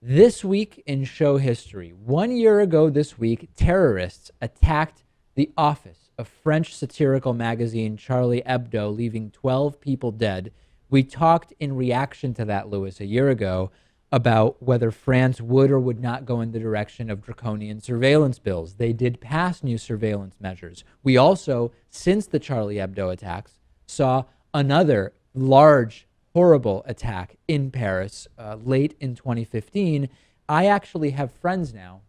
This week in show history, 1 year ago this week, terrorists attacked the office of French satirical magazine Charlie Hebdo, leaving 12 people dead. We talked in reaction to that, Lewis, a year ago about whether France would or would not go in the direction of draconian surveillance bills. They did pass new surveillance measures. We also, since the Charlie Hebdo attacks, saw another large, horrible attack in Paris late in 2015. I actually have friends now.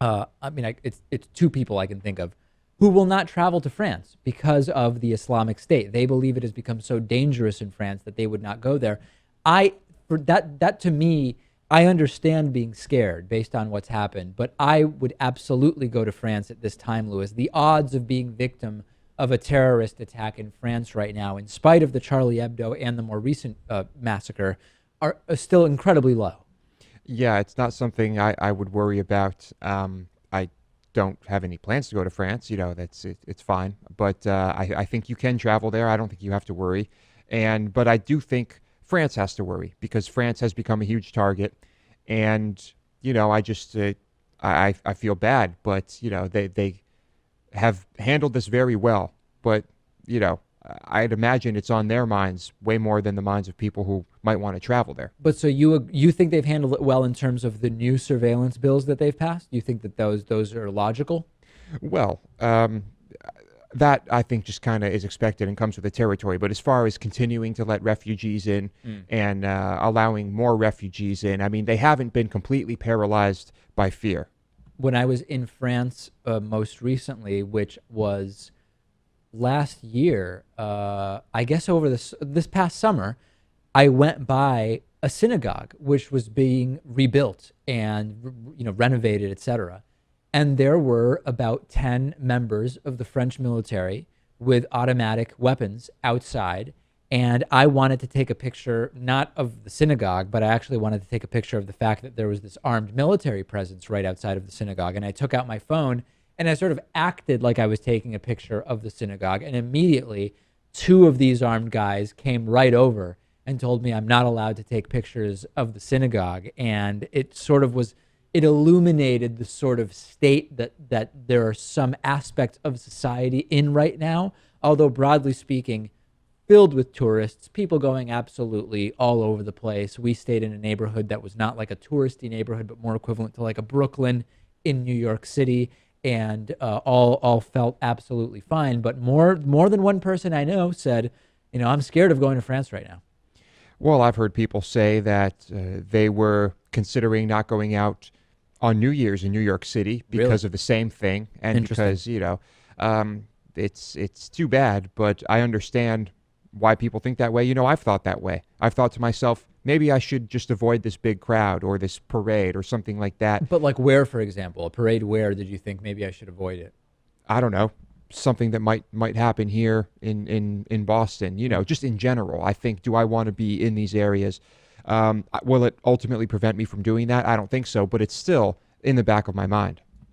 It's two people I can think of who will not travel to France because of the Islamic State. They believe it has become so dangerous in France that they would not go there. I for that to me, I understand being scared based on what's happened, but I would absolutely go to France at this time, Lewis. The odds of being victim of a terrorist attack in France right now, in spite of the Charlie Hebdo and the more recent massacre, are still incredibly low. Yeah, it's not something I would worry about. I don't have any plans to go to France. It's fine. But I think you can travel there. I don't think you have to worry. But I do think France has to worry because France has become a huge target. And, I just, I feel bad. But, they have handled this very well. But, I'd imagine it's on their minds way more than the minds of people who might want to travel there. But so you think they've handled it well in terms of the new surveillance bills that they've passed? You think that those are logical? Well, that I think just kind of is expected and comes with the territory. But as far as continuing to let refugees in and allowing more refugees in, I mean, they haven't been completely paralyzed by fear. When I was in France most recently, which was last year, I guess over this past summer, I went by a synagogue which was being rebuilt and renovated, etc. And there were about 10 members of the French military with automatic weapons outside. And I wanted to take a picture, not of the synagogue, but I actually wanted to take a picture of the fact that there was this armed military presence right outside of the synagogue. And I took out my phone and I sort of acted like I was taking a picture of the synagogue. And immediately, two of these armed guys came right over and told me I'm not allowed to take pictures of the synagogue. And it illuminated the sort of state that there are some aspects of society in right now, although broadly speaking, filled with tourists, people going absolutely all over the place. We stayed in a neighborhood that was not like a touristy neighborhood, but more equivalent to like a Brooklyn in New York City, and all felt absolutely fine. But more than one person I know said, I'm scared of going to France right now. Well, I've heard people say that they were considering not going out on New Year's in New York City because Really? of the same thing, and because it's too bad. But I understand why people think that way. I've thought that way. I've thought to myself, maybe I should just avoid this big crowd or this parade or something like that. But like where, for example, a parade? Where did you think maybe I should avoid it? I don't know, something that might happen here in Boston. Just in general. I think, do I want to be in these areas? Will it ultimately prevent me from doing that? I don't think so, but it's still in the back of my mind.